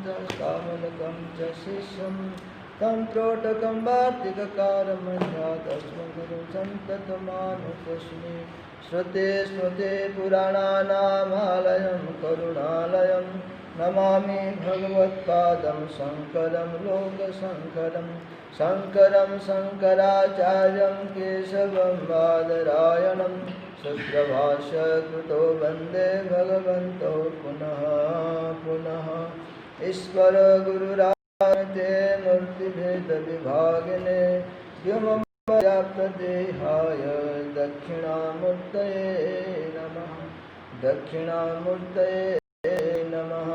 कामलकं च शिष्यं तं त्रोटकं वार्तिककारमन्यादस्मं गुरुं सन्ततमानुतस्मि। श्रुते स्मृते पुराणानामालयं करुणालयं नमामि भगवत्पादं शङ्करं लोकशङ्करं। शङ्करं शङ्कराचार्यं केशवं बादरायणं शुद्धभाष्यकृतो वन्दे भगवन्तो पुनः पुनः। ईश्वर गुरुराते मूर्तिभेदविभागिने व्योमव्याप्तदेहाय दक्षिणामूर्तये नमः। दक्षिणामूर्तये नमः।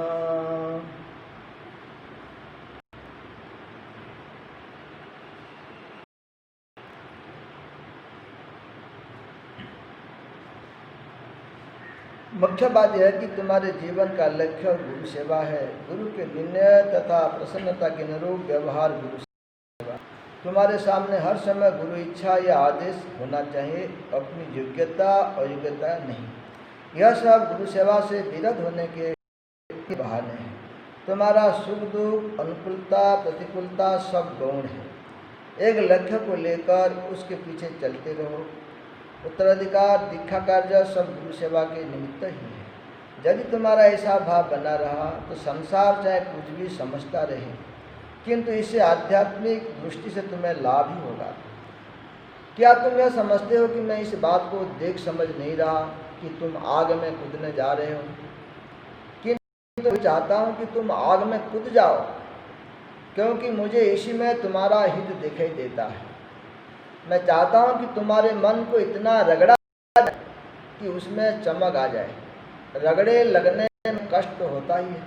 मुख्य बात यह है कि तुम्हारे जीवन का लक्ष्य गुरु सेवा है। गुरु के विनय तथा प्रसन्नता के अनुरूप व्यवहार गुरु सेवा। तुम्हारे सामने हर समय गुरु इच्छा या आदेश होना चाहिए, अपनी योग्यता अयोग्यता नहीं। यह सब गुरु सेवा से विरत होने के बहाने हैं। तुम्हारा सुख दुख अनुकूलता प्रतिकूलता सब गौण है। एक लक्ष्य को लेकर उसके पीछे चलते रहो। उत्तराधिकार दीक्षा कार्य सब गुरु सेवा के निमित्त ही है। यदि तुम्हारा ऐसा भाव बना रहा तो संसार चाहे कुछ भी समझता रहे, किंतु इससे आध्यात्मिक दृष्टि से तुम्हें लाभ ही होगा। क्या तुम यह समझते हो कि मैं इस बात को देख समझ नहीं रहा कि तुम आग में कूदने जा रहे हो? किंतु मैं चाहता हूँ कि तुम आग में कूद जाओ, क्योंकि मुझे इसी में तुम्हारा हित दिखाई देता है। मैं चाहता हूँ कि तुम्हारे मन को इतना रगड़ा कि उसमें चमक आ जाए। रगड़े लगने में कष्ट होता ही है।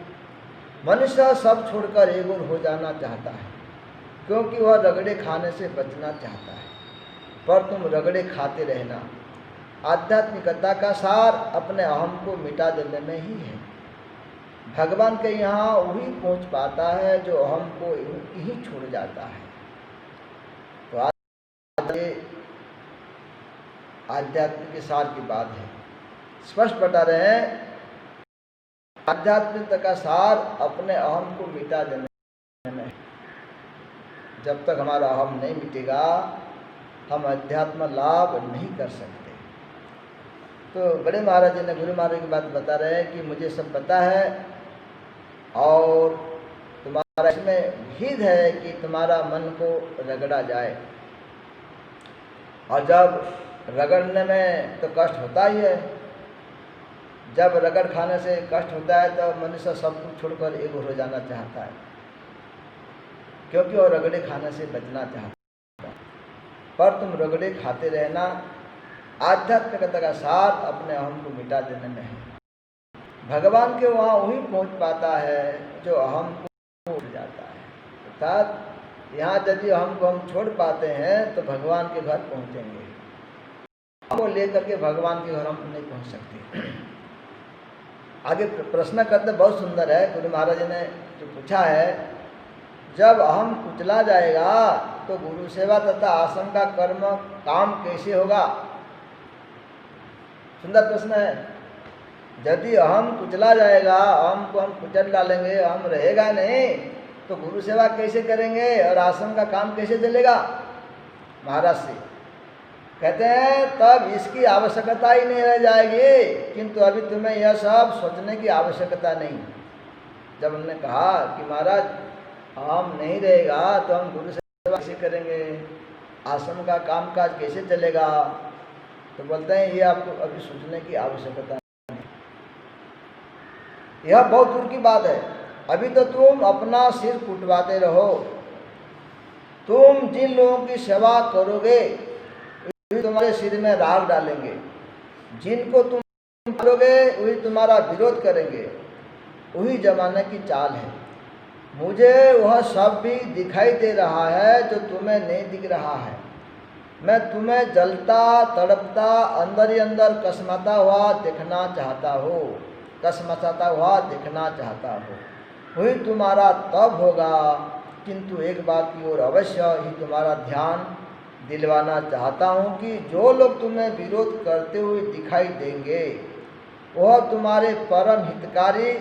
मनुष्य सब छोड़कर एक ओर हो जाना चाहता है, क्योंकि वह रगड़े खाने से बचना चाहता है। पर तुम रगड़े खाते रहना। आध्यात्मिकता का सार अपने अहम को मिटा देने में ही है। भगवान के यहाँ वही पहुँच पाता है जो अहम को ही छोड़ जाता है। तो ये आध्यात्मिक के सार की बात है। स्पष्ट बता रहे हैं, आध्यात्मिकता का सार अपने अहम को मिटा देने में। जब तक हमारा अहम नहीं मिटेगा हम अध्यात्म लाभ नहीं कर सकते। तो बड़े महाराज जी ने गुरु महाराज की बात बता रहे हैं कि मुझे सब पता है और तुम्हारा इसमें हित है कि तुम्हारा मन को रगड़ा जाए। और जब रगड़ने में तो कष्ट होता ही है। जब रगड़ खाने से कष्ट होता है तो मनुष्य सब कुछ छोड़कर एक हो जाना चाहता है, क्योंकि वो रगड़े खाने से बचना चाहता है। पर तुम रगड़े खाते रहना। आध्यात्मिकता का सार अपने अहम को मिटा देने में है। भगवान के वहाँ वही पहुँच पाता है जो अहम को उठ जाता है। अर्थात यहाँ यदि हमको हम छोड़ पाते हैं तो भगवान के घर पहुँचेंगे। हमको लेकर के भगवान के घर हम नहीं पहुँच सकते। आगे प्रश्न करते बहुत सुंदर है। गुरु महाराज ने जो पूछा है, जब हम कुचला जाएगा तो गुरु सेवा तथा आश्रम का कर्म काम कैसे होगा? सुंदर प्रश्न है। यदि हम कुचला जाएगा, हमको हम कुचल डालेंगे, हम रहेगा नहीं, तो गुरु सेवा कैसे करेंगे और आश्रम का काम कैसे चलेगा? महाराज से कहते हैं तब इसकी आवश्यकता ही नहीं रह जाएगी। किंतु अभी तुम्हें यह सब सोचने की आवश्यकता नहीं। जब हमने कहा कि महाराज हम नहीं रहेगा तो हम गुरु सेवा कैसे करेंगे, आश्रम का काम काज कैसे चलेगा, तो बोलते हैं ये आपको अभी सोचने की आवश्यकता नहीं। यह बहुत दूर की बात है। अभी तो तुम अपना सिर कुटवाते रहो। तुम जिन लोगों की सेवा करोगे तुम्हारे सिर में राग डालेंगे। जिनको तुम करोगे वही तुम्हारा विरोध करेंगे। वही जमाने की चाल है। मुझे वह सब भी दिखाई दे रहा है जो तुम्हें नहीं दिख रहा है। मैं तुम्हें जलता तड़पता अंदर ही अंदर कसमता हुआ देखना चाहता हूँ। कसमसाता हुआ देखना चाहता हूँ। वही तुम्हारा तब होगा। किंतु एक बात की ओर अवश्य ही तुम्हारा ध्यान दिलवाना चाहता हूँ कि जो लोग तुम्हें विरोध करते हुए दिखाई देंगे वह तुम्हारे परम हितकारी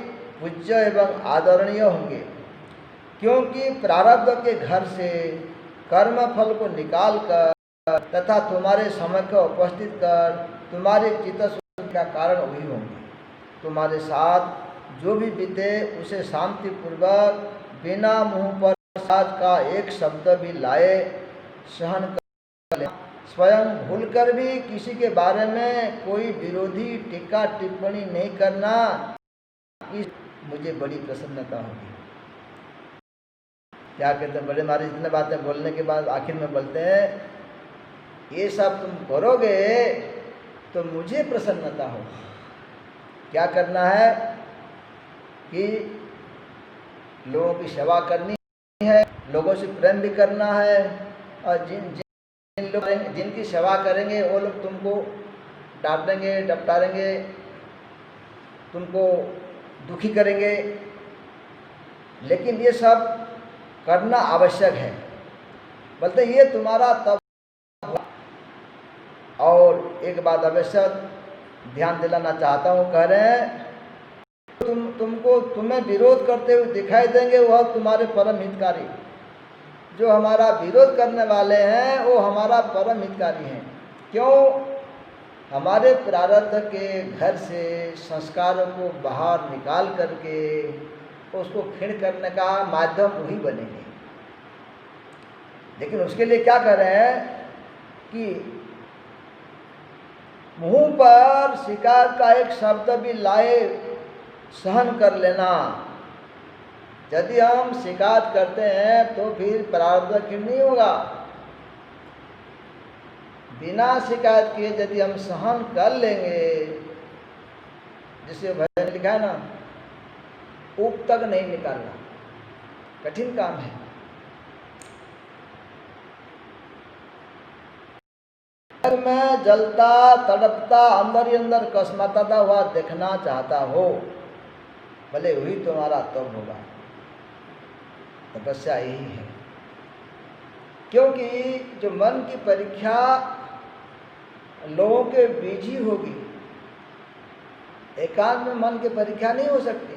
पूज्य एवं आदरणीय होंगे, क्योंकि प्रारब्ध के घर से कर्म फल को निकाल कर तथा तुम्हारे समय को उपस्थित कर तुम्हारे चित्त का कारण वही होंगे। तुम्हारे साथ जो भी बीते उसे शांति पूर्वक बिना मुंह पर साथ का एक शब्द भी लाए सहन कर लेना। स्वयं भूलकर भी किसी के बारे में कोई विरोधी टीका टिप्पणी नहीं करना, इस मुझे बड़ी प्रसन्नता होगी। क्या कहते हैं बड़े महाराज, इतने बातें बोलने के बाद आखिर में बोलते हैं, ये सब तुम करोगे तो मुझे प्रसन्नता होगी। क्या करना है कि लोगों की सेवा करनी है, लोगों से प्रेम भी करना है, और जिन लोग जिनकी सेवा करेंगे वो लोग तुमको डांटेंगे, डपटारेंगे, तुमको दुखी करेंगे, लेकिन ये सब करना आवश्यक है। बोलते ये तुम्हारा तब। और एक बात अवश्य ध्यान दिलाना चाहता हूँ, कह रहे हैं तुम्हें विरोध करते हुए दिखाई देंगे वह तुम्हारे परम हितकारी। जो हमारा विरोध करने वाले हैं वो हमारा परम हितकारी हैं। क्यों? हमारे प्रारब्ध के घर से संस्कारों को बाहर निकाल करके उसको क्षीण करने का माध्यम वही बनेंगे। लेकिन उसके लिए क्या कर रहे हैं कि मुंह पर शिकार का एक शब्द भी लाए सहन कर लेना। यदि हम शिकायत करते हैं तो फिर प्रारब्ध क्षीण नहीं होगा। बिना शिकायत किए यदि हम सहन कर लेंगे, जिसे भजन लिखा है ना, ऊप तक नहीं निकालना, कठिन काम है। मैं जलता तड़पता अंदर ही अंदर कसमता हुआ देखना चाहता हो, भले वही तुम्हारा तब होगा। तपस्या यही है, क्योंकि जो मन की परीक्षा लोगों के बीच ही होगी, एकांत में मन की परीक्षा नहीं हो सकती।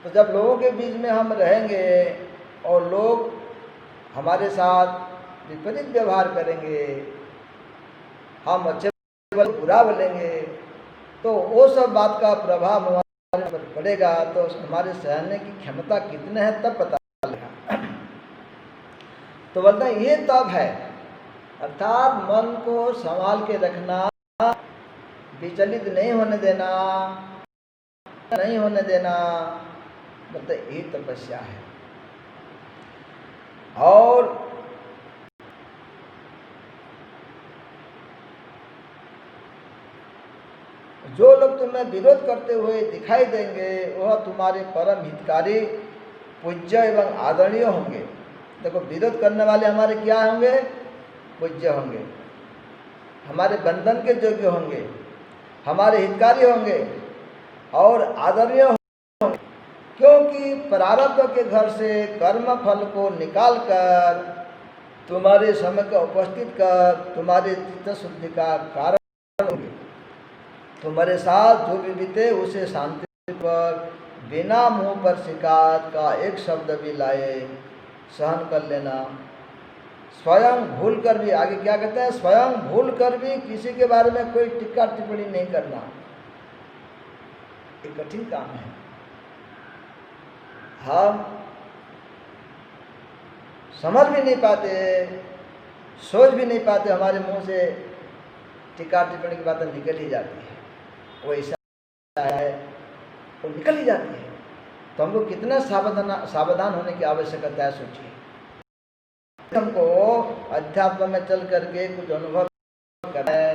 तो जब लोगों के बीच में हम रहेंगे और लोग हमारे साथ विपरीत व्यवहार करेंगे, हम अच्छे बुरा बोलेंगे, तो वो सब बात का प्रभाव हमारे पर पड़ेगा। तो हमारे सहने की क्षमता कितने हैं तब पता चलेगा। तो बोलते हैं ये तब है, अर्थात मन को संभाल के रखना, विचलित नहीं होने देना, नहीं होने देना, बोलते ये तपस्या है। और जो लोग तुम्हें विरोध करते हुए दिखाई देंगे वह तुम्हारे परम हितकारी, पूज्य एवं आदरणीय होंगे। देखो, विरोध करने वाले हमारे क्या होंगे? पूज्य होंगे, हमारे बंधन के योग्य होंगे, हमारे हितकारी होंगे और आदरणीय होंगे, क्योंकि प्रारब्ध के घर से कर्म फल को निकाल कर तुम्हारे समय को उपस्थित कर तुम्हारे चित्त शुद्धि का कारण होंगे। तुम्हारे साथ जो भी बीते उसे शांति पर बिना मुंह पर शिकायत का एक शब्द भी लाए सहन कर लेना। स्वयं भूल कर भी, आगे क्या कहते हैं, स्वयं भूल कर भी किसी के बारे में कोई टिक्का टिप्पणी नहीं करना। एक कठिन काम है। हम समझ भी नहीं पाते, सोच भी नहीं पाते, हमारे मुंह से टिक्का टिप्पणी की बातें निकल ही जाती है। वो ऐसा है, वो निकल ही जाती है। तो हमको कितना सावधान होने की आवश्यकता है, सोचिए। हमको अध्यात्म में चल करके कुछ अनुभव करना है,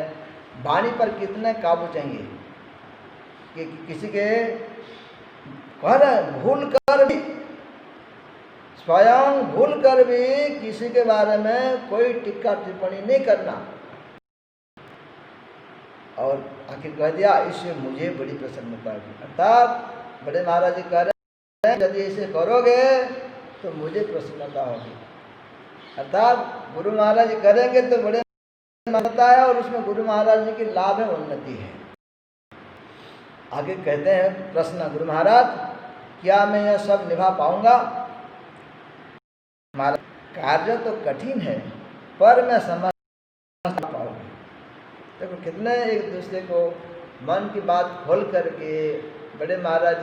वाणी पर कितने काबू चाहिए कि किसी के भूल कर भी, स्वयं भूल कर भी किसी के बारे में कोई टिक्का टिप्पणी नहीं करना। और आखिर कह दिया, इससे मुझे बड़ी प्रसन्नता हुई। अर्थात बड़े महाराज जी कह रहे हैं, यदि ऐसे करोगे तो मुझे प्रसन्नता होगी। अर्थात गुरु महाराज जी करेंगे तो बड़े मानता है, और उसमें गुरु महाराज जी की लाभ है, उन्नति है। आगे कहते हैं प्रश्न, गुरु महाराज क्या मैं यह सब निभा पाऊंगा? महाराज कार्य तो कठिन है पर मैं समझ पाऊंगा। देखो कितने एक दूसरे को मन की बात खोल करके बड़े महाराज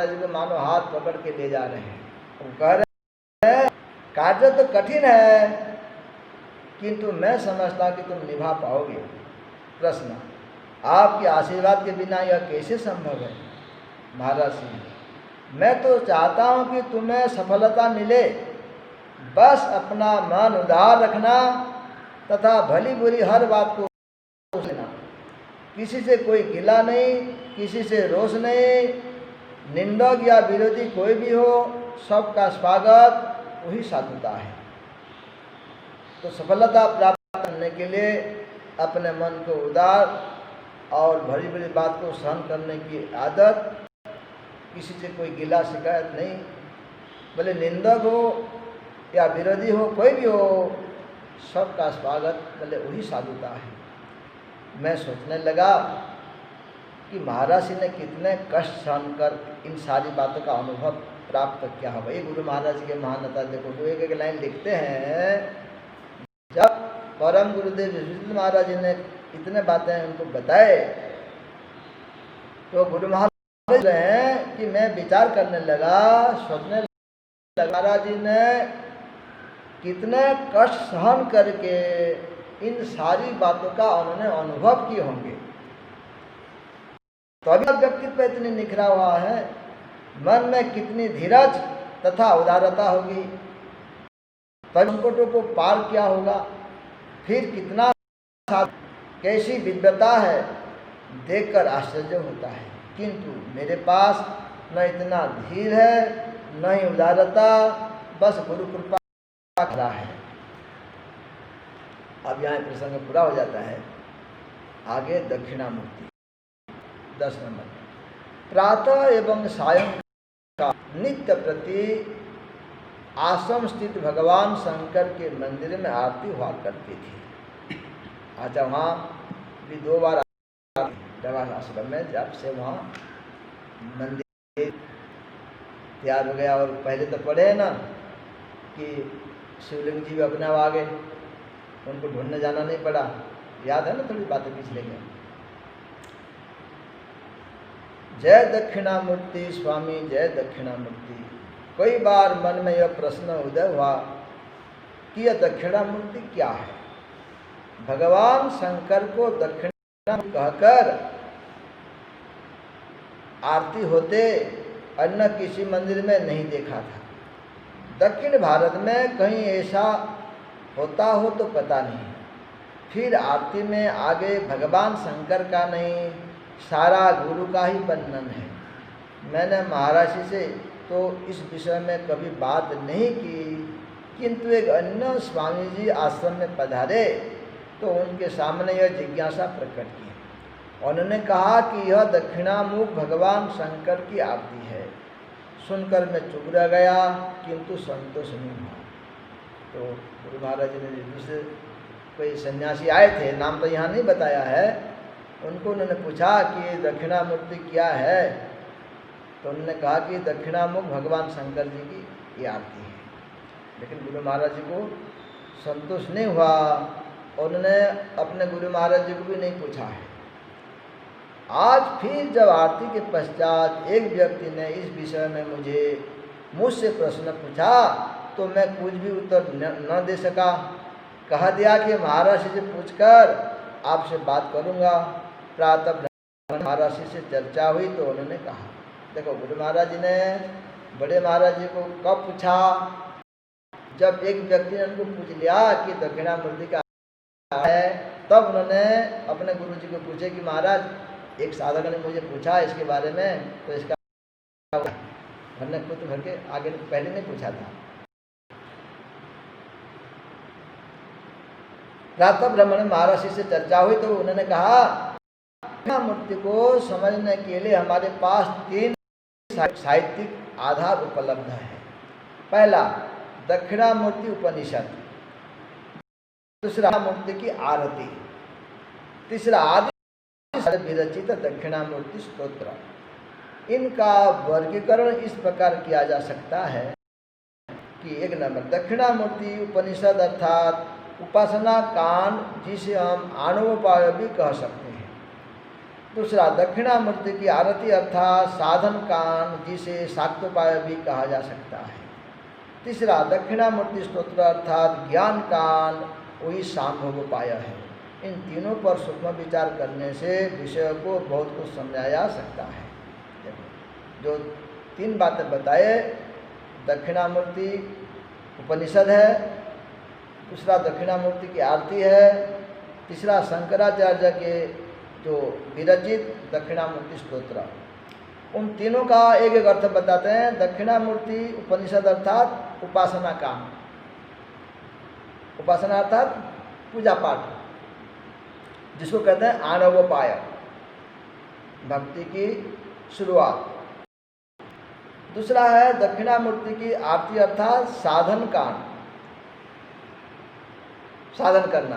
जी को मानो हाथ पकड़ के ले जा रहे हैं। वो कह रहे हैं कार्य तो कठिन है किंतु मैं समझता कि तुम निभा पाओगे। प्रश्न, आपके आशीर्वाद के बिना यह कैसे संभव है? महाराज सिंह, मैं तो चाहता हूँ कि तुम्हें सफलता मिले, बस अपना मन उदार रखना तथा भली बुरी हर बात को लेना। किसी से कोई गिला नहीं, किसी से रोष नहीं, निंदक या विरोधी कोई भी हो सबका स्वागत वही साधुता है। तो सफलता प्राप्त करने के लिए अपने मन को उदार और भली भली बात को सहन करने की आदत, किसी से कोई गिला शिकायत नहीं, भले निंदक हो या विरोधी हो कोई भी हो सबका स्वागत, भले वही साधुता है। मैं सोचने लगा कि महाराज जी ने कितने कष्ट सहन कर इन सारी बातों का अनुभव प्राप्त किया है। भाई गुरु महाराज जी के महानता देखो, वो एक लाइन लिखते हैं, जब परम गुरुदेव विश्वजित महाराज जी ने इतने बातें उनको बताए तो गुरु महाराज हैं कि मैं विचार करने लगा, सोचने लगा महाराज जी ने कितने कष्ट सहन करके इन सारी बातों का उन्होंने अनुभव किए होंगे, तो अभी व्यक्तित्व इतनी निखरा हुआ है, मन में कितनी धीरज तथा उदारता होगी, संकटों को पार किया होगा, फिर कितना कैसी विद्वता है, देखकर आश्चर्य होता है। किंतु मेरे पास न इतना धीर है न ही उदारता, बस गुरु कृपा खड़ा है। अब यहाँ प्रसंग पूरा हो जाता है। आगे दक्षिणामूर्ति 10 नंबर, प्रातः एवं सायं का नित्य प्रति आश्रम स्थित भगवान शंकर के मंदिर में आरती हुआ करती थी। अच्छा, वहाँ भी 2 बार आश्रम में, जब से वहाँ मंदिर तैयार हो गया। और पहले तो पढ़े है ना कि शिवलिंग जी भी अपने आप आ गए, उनको ढूंढने जाना नहीं पड़ा, याद है ना थोड़ी बातें पिछले में। जय दक्षिणामूर्ति स्वामी, जय दक्षिणामूर्ति। कई बार मन में यह प्रश्न उदय हुआ कि यह दक्षिणामूर्ति क्या है? भगवान शंकर को दक्षिणा कहकर आरती होते अन्य किसी मंदिर में नहीं देखा था। दक्षिण भारत में कहीं ऐसा होता हो तो पता नहीं। फिर आरती में आगे भगवान शंकर का नहीं, सारा गुरु का ही वर्णन है। मैंने महाराज जी से तो इस विषय में कभी बात नहीं की, किंतु एक अन्य स्वामी जी आश्रम में पधारे तो उनके सामने यह जिज्ञासा प्रकट की। उन्होंने कहा कि यह दक्षिणामुख भगवान शंकर की आरती है। सुनकर मैं चुप रह गया, किंतु संतोष नहीं हुआ। तो गुरु महाराज जी ने दूसरे कोई सन्यासी आए थे, नाम तो यहाँ नहीं बताया है, उनको उन्होंने पूछा कि दक्षिणामूर्ति क्या है, तो उन्होंने कहा कि दक्षिणामुख भगवान शंकर जी की ये आरती है। लेकिन गुरु महाराज जी को संतोष नहीं हुआ, उन्होंने अपने गुरु महाराज जी को भी नहीं पूछा है। आज फिर जब आरती के पश्चात एक व्यक्ति ने इस विषय में मुझसे प्रश्न पूछा तो मैं कुछ भी उत्तर न दे सका। कह दिया कि महाराज जी से पूछकर आपसे बात करूंगा। प्रातः महाराज जी से चर्चा हुई तो उन्होंने कहा, देखो गुरु महाराज जी ने बड़े महाराज जी को कब पूछा? जब एक व्यक्ति ने उनको पूछ लिया कि दक्षिणामूर्ति का है, तब उन्होंने अपने गुरु जी को पूछे कि महाराज एक साधक ने मुझे पूछा इसके बारे में, तो इसका हमने खुद भर के आगे पहले नहीं पूछा था। प्रातः ब्राह्मण महाराज से चर्चा हुई तो उन्होंने कहा दक्षिणामूर्ति को समझने के लिए हमारे पास 3 साहित्यिक आधार उपलब्ध है। पहला दक्षिणामूर्ति उपनिषद, दूसरा मूर्ति की आरती, तीसरा आदि सारे विरचित दक्षिणामूर्ति स्तोत्र। इनका वर्गीकरण इस प्रकार किया जा सकता है कि एक नंबर दक्षिणामूर्ति उपनिषद अर्थात उपासना कांड, जिसे हम आणवोपाय भी कह सकते हैं। दूसरा दक्षिणामूर्ति की आरती अर्थात साधन कांड, जिसे शाक्तोपाय भी कहा जा सकता है। तीसरा दक्षिणामूर्ति स्तोत्र अर्थात ज्ञान कांड, वही सांभोपाय है। इन तीनों पर सूक्ष्म विचार करने से विषय को बहुत कुछ समझाया जा सकता है। जो तीन बातें बताए, दक्षिणामूर्ति उपनिषद है, दूसरा दक्षिणामूर्ति की आरती है, तीसरा शंकराचार्य के जो विरचित दक्षिणामूर्ति स्तोत्र। उन तीनों का एक एक अर्थ बताते हैं। दक्षिणामूर्ति उपनिषद अर्थात उपासना काम, उपासना अर्थात पूजा पाठ, जिसको कहते हैं आणवोपाय, भक्ति की शुरुआत। दूसरा है दक्षिणामूर्ति की आरती अर्थात साधन कांड, साधन करना,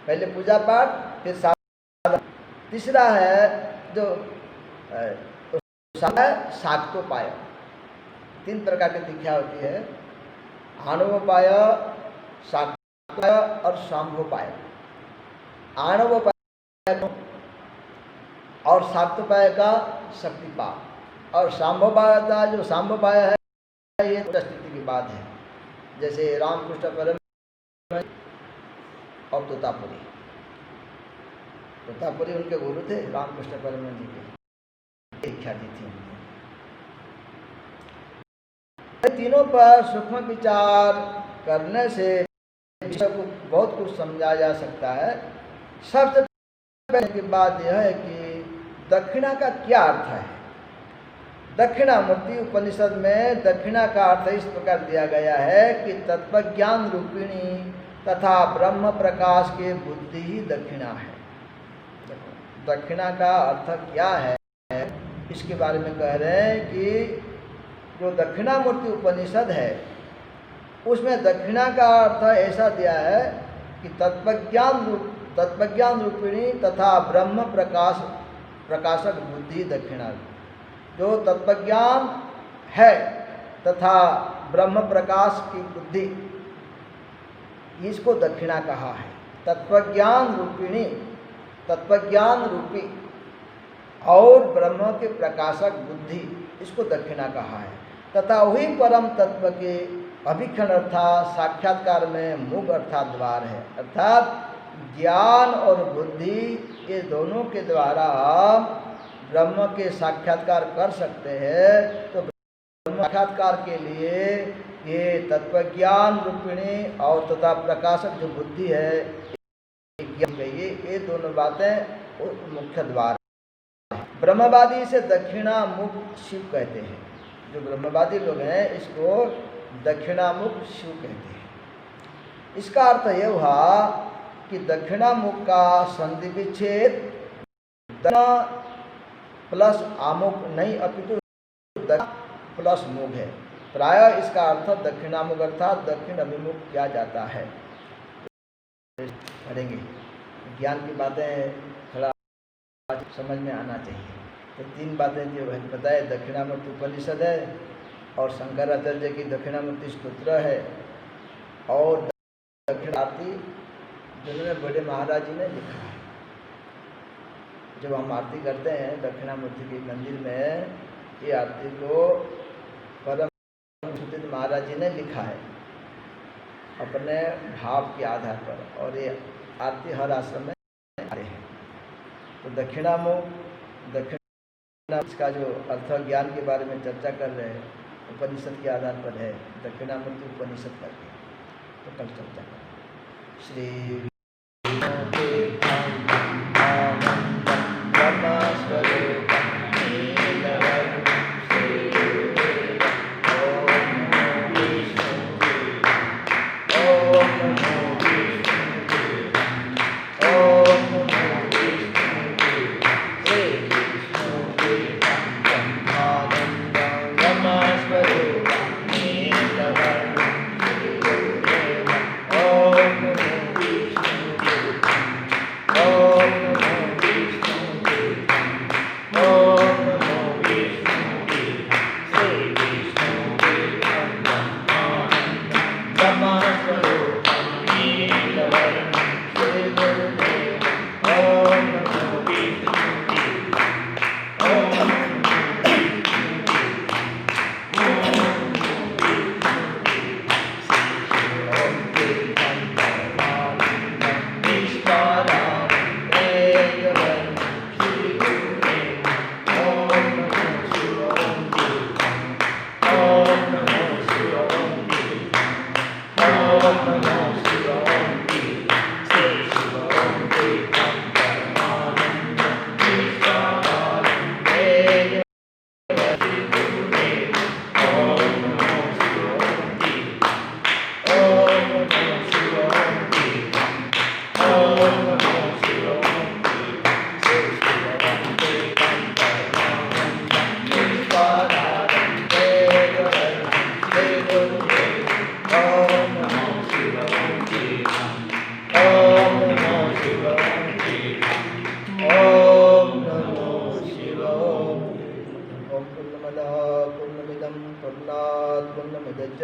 पहले पूजा पाठ फिर साधन। तीसरा है जो शाक्तोपाय। तीन प्रकार की दीक्षा होती है, आणवोपाय, शाक्तोपाय और सांभोपाय। आणवोपाय और शाक्तोपाय का शक्तिपात, और सांभोपाय का जो सांभोपाय है ये स्थिति की बात है, जैसे रामकृष्ण परमहंस और तोतापुरी। तोतापुरी उनके गुरु थे, रामकृष्ण परमहंस जी के दीक्षा दी थी। तीनों पर सूक्ष्म विचार करने से विषय को बहुत कुछ समझा जा सकता है। सबसे पहले की बात यह है कि दक्षिणा का क्या अर्थ है। दक्षिणामूर्ति उपनिषद में दक्षिणा का अर्थ इस प्रकार दिया गया है कि तत्वज्ञान रूपिणी तथा ब्रह्म प्रकाश के बुद्धि ही दक्षिणा है। दक्षिणा का अर्थ क्या है, इसके बारे में कह रहे हैं कि जो दक्षिणामूर्ति उपनिषद है उसमें दक्षिणा का अर्थ ऐसा दिया है कि तत्वज्ञान रूपिणी तथा ब्रह्म प्रकाशक बुद्धि दक्षिणा। जो तत्वज्ञान है तथा ब्रह्म प्रकाश की बुद्धि, इसको दक्षिणा कहा है। तत्वज्ञान रूपिणी, तत्वज्ञान रूपी और ब्रह्म के प्रकाशक बुद्धि, इसको दक्षिणा कहा है। तथा वही परम तत्व के अभिक्षण अर्थात साक्षात्कार में मुख अर्थात द्वार है। अर्थात ज्ञान और बुद्धि ये दोनों के द्वारा ब्रह्म के साक्षात्कार कर सकते हैं। तो ब्रह्म साक्षात्कार के लिए ये तत्वज्ञान रूपिणी और तथा प्रकाशक जो बुद्धि है, ये दोनों बातें मुख्य द्वार। ब्रह्मवादी से दक्षिणामुख शिव कहते हैं। जो ब्रह्मवादी लोग हैं इसको दक्षिणामुख शिव कहते हैं। इसका अर्थ यह हुआ कि दक्षिणामुख का संधि विच्छेद प्लस आमुख नहीं, अपितु प्लस मुख है। प्रायः इसका अर्थ दक्षिणामुख अर्थात दक्षिण अभिमुख किया जाता है। पढ़ेंगे, ज्ञान की बातें थोड़ा समझ में आना चाहिए। तो तीन बातें जो है बताए, दक्षिणामूर्ति उपनिषद है और शंकराचार्य की दक्षिणामूर्ति स्तोत्र है और दक्षिण आरती जिन्होंने बड़े महाराज जी ने लिखा है। जब हम आरती करते हैं दक्षिणामूर्ति के मंदिर में, ये आरती को परम सूचित महाराज जी ने लिखा है अपने भाव के आधार पर, और ये आरती हर आश्रम में आते हैं। तो दक्षिणामुख, दक्षिण इसका जो अर्थ ज्ञान के बारे में चर्चा कर रहे हैं उपनिषद के आधार पर है, दक्षिणामूर्ति उपनिषद करके। तो कल चर्चा करें। श्री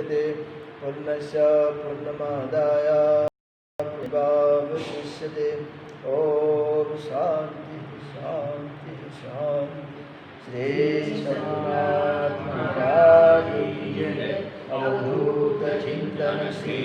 मुच्यते पूर्णस्य पूर्णमादाय पूर्णमेवावशिष्यते। ओम शांति शांति शांति। श्री सद्गुरुनाथ महाराज की जय। अवधूत चिंतन श्री